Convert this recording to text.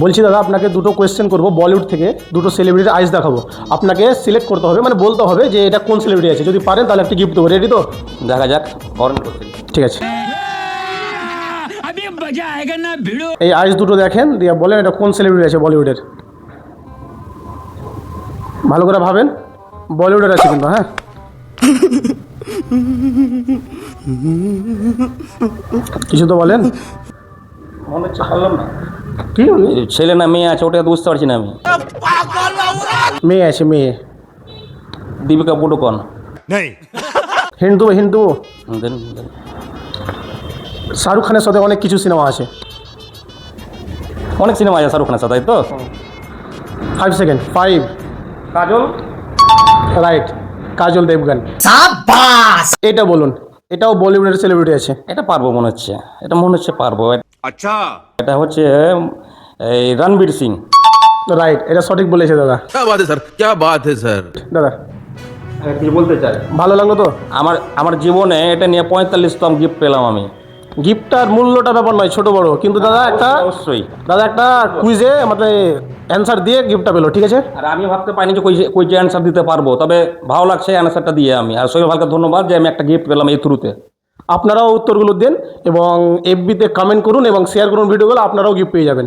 বলছি দাদা, আপনাকে দুটো কোয়েশ্চেন করবো বলিউড থেকে, দুটো সেলিব্রিটির আইস দেখাবো। আপনাকে সিলেক্ট করতে হবে, মানে বলতে হবে যে এটা কোন সেলিব্রিটি আছে। যদি পারেন তাহলে একটা গিফট দেবো। রেডি তো? দেখা যাক, ফরেন করতে। ঠিক আছে। এই আইস দুটো দেখেন, দিয়ে বলেন এটা কোন সেলিব্রিটি আছে বলিউডের। ভালো করে ভাবেন, বলিউডের আছে কিন্তু। হ্যাঁ, কিছু তো বলেন। মনে হচ্ছে পারলাম না। কি উনি? ছেলে না মেয়ে আছে ওটা তো বুঝতে পারছি না আমি। মেয়ে আছে, মেয়ে। দীপিকা পাডুকোন। হিন্দু হিন্দু। দেন শাহরুখ খানের সাথে অনেক কিছু সিনেমা আছে। অনেক সিনেমা আছে শাহরুখ খানের সাথে, তাই তো? 5 সেকেন্ড। 5। কাজল। রাইট, কাজল দেবগান। এটা বলুন, এটাও বলিউডের সেলিব্রিটি আছে। এটা পারবো মনে হচ্ছে, এটা মনে হচ্ছে পারবো। अच्छा এটা হচ্ছে এই রণবীর সিং। রাইট, এটা সঠিক বলেছে দাদা। क्या बात है सर, क्या बात है सर। দাদা কিছু বলতে চাই, ভালো লাগলো তো? আমার আমার জীবনে এটা নিয়ে 45তম গিফট পেলাম আমি। গিফটটার মূল্যটা ব্যাপার নয়, ছোট বড়, কিন্তু দাদা অবশ্যই। দাদা একটা কুইজে মানে অ্যান্সার দিয়ে গিফটটা পেলো, ঠিক আছে? আর আমি ভাবতে পারিনি যে কই যে অ্যান্সার দিতে পারবো, তবে ভালো লাগছে অ্যান্সারটা দিয়ে আমি। আর শৈল ভাইকে ধন্যবাদ যে আমি একটা গিফট পেলাম এই থ্রুতে। আপনারাও উত্তরগুলো দেন এবং এফবিতে কমেন্ট করুন এবং শেয়ার করুন ভিডিওগুলো, আপনারাও গিফট পেয়ে যাবেন।